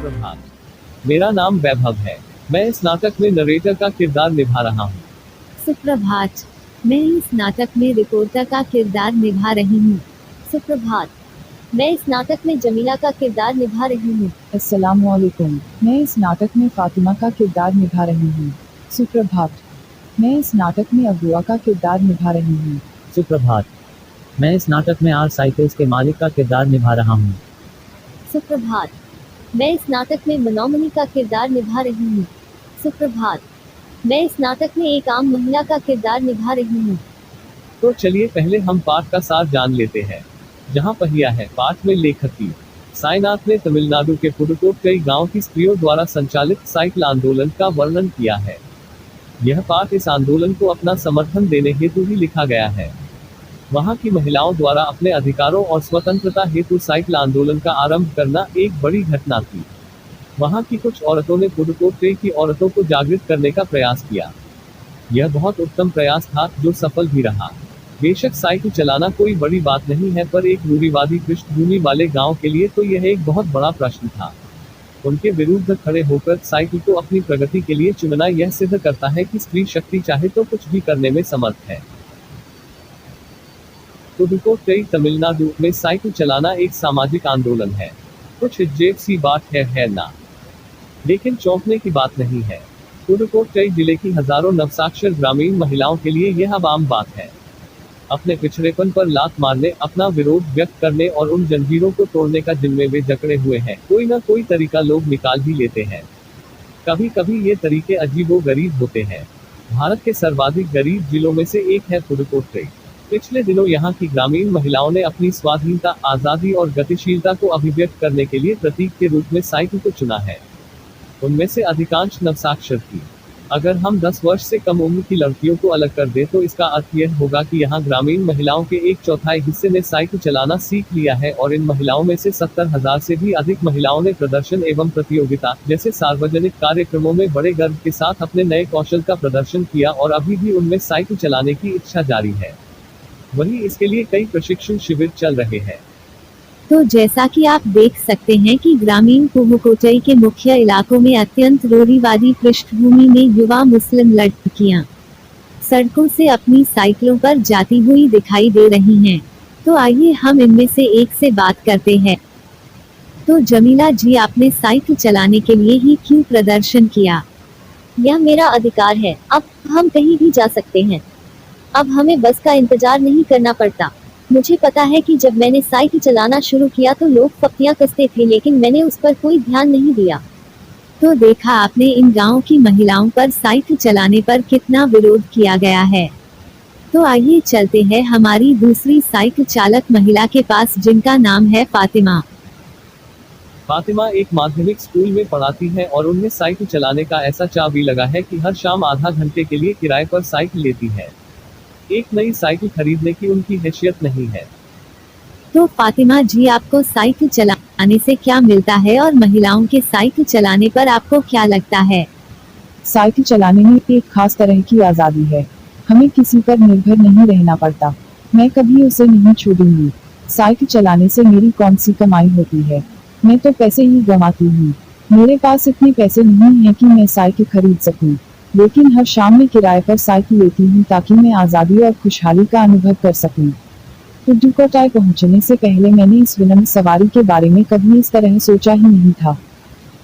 सुप्रभात। मेरा नाम वैभव है। मैं इस नाटक में नरेटर का किरदार निभा रहा हूँ। सुप्रभात। मैं इस नाटक में रिपोर्टर का किरदार निभा रही हूँ। सुप्रभात। मैं इस नाटक में जमीला का किरदार निभा रही हूँ। अस्सलामुअलैकुम। मैं इस नाटक में फातिमा का किरदार निभा रही हूँ। सुप्रभात। मैं इस नाटक में अगुआ का किरदार निभा रही हूँ। सुप्रभात। मैं इस नाटक में आर साइकिल्स के मालिक का किरदार निभा रहा हूँ। सुप्रभात। मैं इस नाटक में मनोमनी का किरदार निभा रही हूँ। सुप्रभात। मैं इस नाटक में एक आम महिला का किरदार निभा रही हूँ। तो चलिए पहले हम पाठ का सार जान लेते हैं। जहाँ पहिया है पाठ में लेखक की साईनाथ ने तमिलनाडु के पुडुकोट्टई गांव की स्त्रियों द्वारा संचालित साइकिल आंदोलन का वर्णन किया है। यह पाठ इस आंदोलन को अपना समर्थन देने हेतु ही लिखा गया है। वहां की महिलाओं द्वारा अपने अधिकारों और स्वतंत्रता हेतु साइकिल आंदोलन का आरंभ करना एक बड़ी घटना थी। वहां की कुछ औरतों ने पुडुकोट्टई की औरतों को जागृत करने का प्रयास किया। यह बहुत उत्तम प्रयास था जो सफल भी रहा। बेशक साइकिल चलाना कोई बड़ी बात नहीं है, पर एक रूढ़िवादी पृष्ठभूमि वाले गांव के लिए तो यह एक बहुत बड़ा प्रश्न था। उनके विरुद्ध खड़े होकर साइकिल को अपनी प्रगति के लिए चुनना यह सिद्ध करता है कि स्त्री शक्ति चाहे तो कुछ भी करने में समर्थ है। पुडुकोट्टई तमिलनाडु में साइकिल चलाना एक सामाजिक आंदोलन है। कुछ अजीब सी बात है ना? लेकिन चौंकने की बात नहीं है। पुडुकोट्टई जिले की हजारों नवसाक्षर ग्रामीण महिलाओं के लिए यह अब आम बात है। अपने पिछड़ेपन पर लात मारने, अपना विरोध व्यक्त करने और उन जंजीरों को तोड़ने का जिनमें वे जकड़े हुए हैं, कोई ना कोई तरीका लोग निकाल ही लेते हैं। कभी कभी ये तरीके अजीबो-गरीब होते हैं। भारत के सर्वाधिक गरीब जिलों में से एक है पुडुकोट्टई। पिछले दिनों यहाँ की ग्रामीण महिलाओं ने अपनी स्वाधीनता, आजादी और गतिशीलता को अभिव्यक्त करने के लिए प्रतीक के रूप में साइकिल को चुना है। उनमें से अधिकांश नवसाक्षर थी। अगर हम 10 वर्ष से कम उम्र की लड़कियों को अलग कर दें तो इसका अर्थ यह होगा कि यहाँ ग्रामीण महिलाओं के 1/4 हिस्से ने साइकिल चलाना सीख लिया है, और इन महिलाओं में से 70,000 से भी अधिक महिलाओं ने प्रदर्शन एवं प्रतियोगिता जैसे सार्वजनिक कार्यक्रमों में बड़े गर्व के साथ अपने नए कौशल का प्रदर्शन किया, और अभी भी उनमें साइकिल चलाने की इच्छा जारी है। वहीं इसके लिए कई प्रशिक्षण शिविर चल रहे हैं। तो जैसा कि आप देख सकते हैं कि ग्रामीण पुडुकोट्टई के मुख्य इलाकों में अत्यंत रूढ़िवादी पृष्ठभूमि में युवा मुस्लिम लड़कियां सड़कों से अपनी साइकिलों पर जाती हुई दिखाई दे रही हैं। तो आइए हम इनमें से एक से बात करते हैं। तो जमीला जी, आपने साइकिल चलाने के लिए ही क्यों प्रदर्शन किया? यह मेरा अधिकार है। अब हम कहीं भी जा सकते हैं। अब हमें बस का इंतजार नहीं करना पड़ता। मुझे पता है कि जब मैंने साइकिल चलाना शुरू किया तो लोग पत्तियां कसते थे, लेकिन मैंने उस पर कोई ध्यान नहीं दिया। तो देखा आपने इन गांव की महिलाओं पर साइकिल चलाने पर कितना विरोध किया गया है। तो आइए चलते हैं हमारी दूसरी साइकिल चालक महिला के पास, जिनका नाम है फातिमा। फातिमा एक माध्यमिक स्कूल में पढ़ाती है और उन्हें साइकिल चलाने का ऐसा चाव भी लगा है कि हर शाम आधा घंटे के लिए किराए पर साइकिल लेती है। एक नई साइकिल खरीदने की उनकी हैसियत नहीं है। तो फातिमा जी, आपको साइकिल चलाने से क्या मिलता है और महिलाओं के साइकिल चलाने पर आपको क्या लगता है? साइकिल चलाने में एक खास तरह की आज़ादी है। हमें किसी पर निर्भर नहीं रहना पड़ता। मैं कभी उसे नहीं छोड़ूंगी। साइकिल चलाने से मेरी कौन सी कमाई होती है? मैं तो पैसे ही गंवाती हूँ। मेरे पास इतने पैसे नहीं हैं कि मैं साइकिल खरीद सकूं, लेकिन हर शाम मैं किराए पर साइकिल लेती हूँ ताकि मैं आज़ादी और खुशहाली का अनुभव कर सकूं। पुडुकोट्टई पहुंचने से पहले मैंने इस विनम्र सवारी के बारे में कभी इस तरह सोचा ही नहीं था।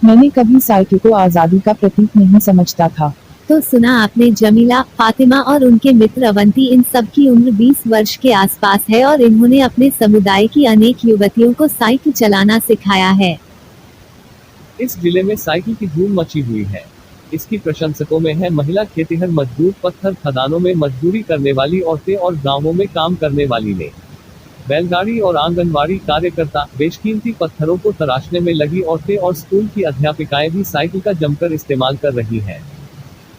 मैंने कभी साइकिल को आज़ादी का प्रतीक नहीं समझता था। तो सुना आपने, जमीला, फातिमा और उनके मित्र अवंती, इन सब की उम्र 20 वर्ष के आसपास है और इन्होंने अपने समुदाय की अनेक युवतियों को साइकिल चलाना सिखाया है। इस जिले में साइकिल की धूम मची हुई है। इसकी प्रशंसकों में है महिला खेतिहर मजदूर, पत्थर खदानों में मजदूरी करने वाली औरतें और गांवों में काम करने वाली ने बैलगाड़ी और आंगनवाड़ी कार्यकर्ता, बेशकीमती पत्थरों को तराशने में लगी औरतें और स्कूल की अध्यापिकाएं भी साइकिल का जमकर इस्तेमाल कर रही हैं।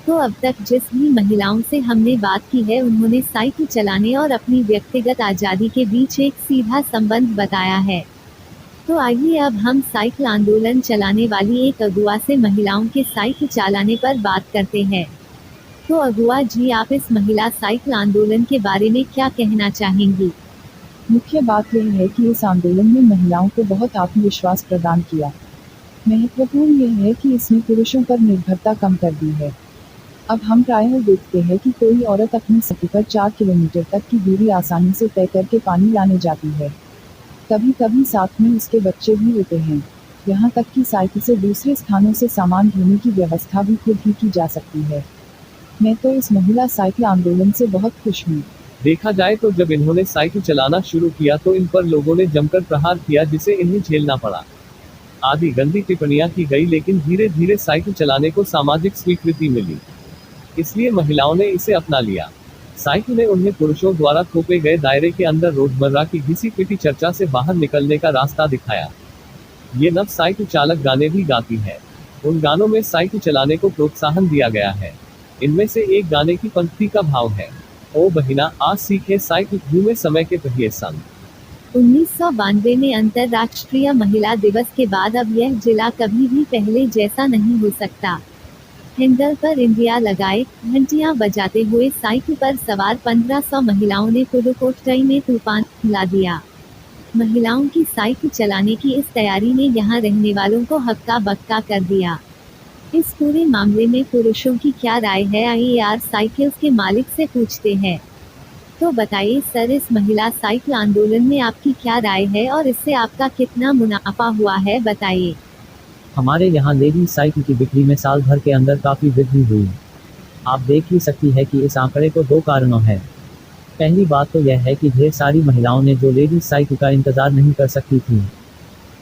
तो अब तक जिस भी महिलाओं से हमने बात की है, उन्होंने साइकिल चलाने और अपनी व्यक्तिगत आज़ादी के बीच एक सीधा संबंध बताया है। तो आइए अब हम साइकिल आंदोलन चलाने वाली एक अगुआ से महिलाओं के साइकिल चलाने पर बात करते हैं। तो अगुआ जी, आप इस महिला साइकिल आंदोलन के बारे में क्या कहना चाहेंगी? मुख्य बात यह है कि इस आंदोलन ने महिलाओं को बहुत आत्मविश्वास प्रदान किया। महत्वपूर्ण यह है कि इसने पुरुषों पर निर्भरता कम कर दी है। अब हम प्रायः देखते हैं कि कोई औरत अपनी सखी पर 4 किलोमीटर तक की दूरी आसानी से तय करके पानी लाने जाती है। कभी कभी साथ में उसके बच्चे भी होते हैं। यहाँ तक कि साइकिल से दूसरे स्थानों से सामान ढोने की व्यवस्था भी खुद ही की जा सकती है। मैं तो इस महिला साइकिल आंदोलन से बहुत खुश हूँ। देखा जाए तो जब इन्होंने साइकिल चलाना शुरू किया तो इन पर लोगों ने जमकर प्रहार किया, जिसे इन्हें झेलना पड़ा। आदि गंदी टिप्पणियां की गई, लेकिन धीरे धीरे साइकिल चलाने को सामाजिक स्वीकृति मिली, इसलिए महिलाओं ने इसे अपना लिया। साइकिल ने उन्हें पुरुषों द्वारा थोपे गए दायरे के अंदर रोजमर्रा की घिसी पिटी चर्चा से बाहर निकलने का रास्ता दिखाया। ये नव साइकिल चालक गाने भी गाती है। उन गानों में साइकिल चलाने को प्रोत्साहन दिया गया है। इनमें से एक गाने की पंक्ति का भाव है, ओ बहिना आज सीखे साइकिल घूमे समय के पहिए संग। 1992 में अंतर्राष्ट्रीय महिला दिवस के बाद अब यह जिला कभी भी पहले जैसा नहीं हो सकता। हैंडल पर इंडिया लगाए, घंटियां बजाते हुए साइकिल पर सवार 1500 महिलाओं ने पुडुकोट्टई में तूफान ला दिया। महिलाओं की साइकिल चलाने की इस तैयारी ने यहां रहने वालों को हक्का बक्का कर दिया। इस पूरे मामले में पुरुषों की क्या राय है, आइए साइकिल्स के मालिक से पूछते हैं। तो बताइए सर, इस महिला साइकिल आंदोलन में आपकी क्या राय है और इससे आपका कितना मुनाफा हुआ है, बताइए। हमारे यहाँ लेडीज साइकिल की बिक्री में साल भर के अंदर काफ़ी वृद्धि हुई। आप देख ही सकती है कि इस आंकड़े को 2 कारणों है। पहली बात तो यह है कि ढेर सारी महिलाओं ने जो लेडीज साइकिल का इंतजार नहीं कर सकती थी,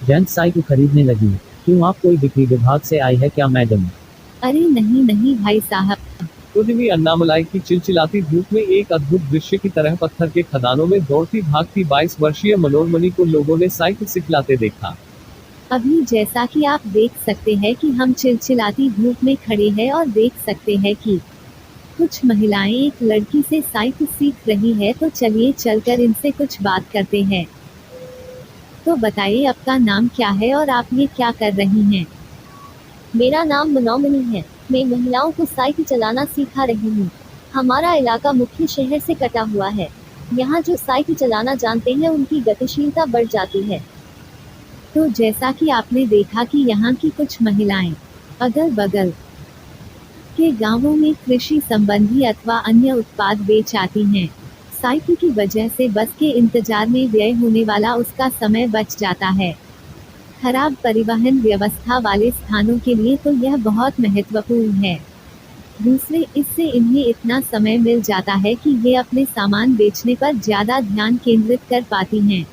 जेंट्स साइकिल खरीदने लगी। क्यों, आप कोई बिक्री विभाग से आई है क्या मैडम? अरे नहीं भाई साहब। उद्यमी अन्नामलाई की चिलचिलाती धूप में एक अद्भुत दृश्य की तरह पत्थर के खदानों में दौड़ती भागती 22 वर्षीय मनोरमणि को लोगों ने साइकिल सिखलाते देखा। अभी जैसा कि आप देख सकते हैं कि हम चिलचिलाती धूप में खड़े हैं और देख सकते हैं कि कुछ महिलाएं एक लड़की से साइकिल सीख रही है, तो चलिए चलकर इनसे कुछ बात करते हैं। तो बताइए आपका नाम क्या है और आप ये क्या कर रही हैं? मेरा नाम मनोमणि है। मैं महिलाओं को साइकिल चलाना सिखा रही हूँ। हमारा इलाका मुख्य शहर से कटा हुआ है। यहाँ जो साइकिल चलाना जानते हैं उनकी गतिशीलता बढ़ जाती है। तो जैसा कि आपने देखा कि यहाँ की कुछ महिलाएं अगल बगल के गांवों में कृषि संबंधी अथवा अन्य उत्पाद बेच आती हैं। साइकिल की वजह से बस के इंतजार में व्यय होने वाला उसका समय बच जाता है। खराब परिवहन व्यवस्था वाले स्थानों के लिए तो यह बहुत महत्वपूर्ण है। दूसरे, इससे इन्हें इतना समय मिल जाता है कि ये अपने सामान बेचने पर ज़्यादा ध्यान केंद्रित कर पाती हैं।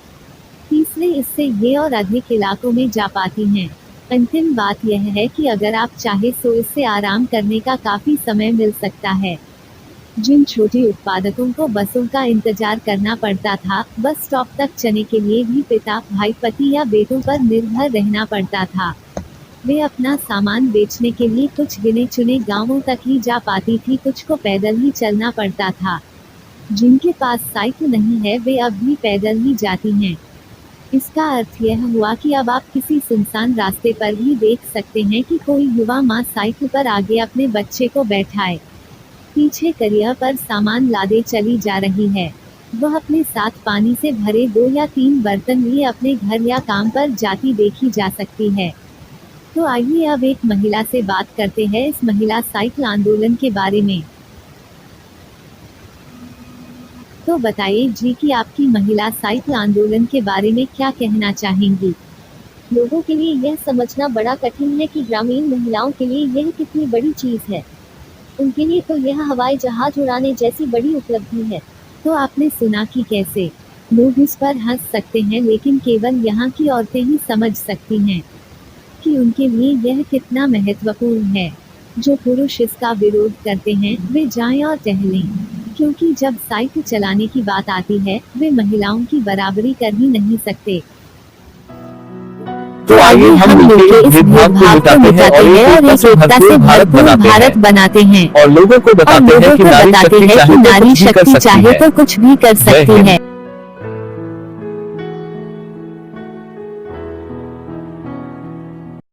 तीसरे, इससे ये और अधिक इलाकों में जा पाती हैं। अंतिम बात यह है कि अगर आप चाहे तो इससे आराम करने का काफ़ी समय मिल सकता है। जिन छोटे उत्पादकों को बसों का इंतजार करना पड़ता था, बस स्टॉप तक चने के लिए भी पिता, भाई, पति या बेटों पर निर्भर रहना पड़ता था, वे अपना सामान बेचने के लिए कुछ गिने चुने गांवों तक ही जा पाती थी, कुछ को पैदल ही चलना पड़ता था। जिनके पास साइकिल नहीं है वे अब भी पैदल ही जाती हैं। इसका अर्थ यह हुआ कि अब आप किसी सुनसान रास्ते पर भी देख सकते हैं कि कोई युवा माँ साइकिल पर आगे अपने बच्चे को बैठाए पीछे करियर पर सामान लादे चली जा रही है। वह अपने साथ पानी से भरे 2 या 3 बर्तन लिए अपने घर या काम पर जाती देखी जा सकती है। तो आइए अब एक महिला से बात करते हैं इस महिला साइकिल आंदोलन के बारे में। तो बताइए जी कि आपकी महिला साइकिल आंदोलन के बारे में क्या कहना चाहेंगी? लोगों के लिए यह समझना बड़ा कठिन है कि ग्रामीण महिलाओं के लिए यह कितनी बड़ी चीज़ है। उनके लिए तो यह हवाई जहाज उड़ाने जैसी बड़ी उपलब्धि है। तो आपने सुना कि कैसे लोग इस पर हंस सकते हैं, लेकिन केवल यहाँ की औरतें ही समझ सकती हैं कि उनके लिए यह कितना महत्वपूर्ण है। जो पुरुष इसका विरोध करते हैं वे जाएं और टहलें, क्योंकि जब साइकिल चलाने की बात आती है वे महिलाओं की बराबरी कर ही नहीं सकते। तो आइए हम मिलकर इस भेदभाव को मिटाते हैं और एक एकता से भरपूर भारत बनाते हैं और लोगों को बताते हैं कि नारी शक्ति चाहे तो कुछ भी कर सकती है।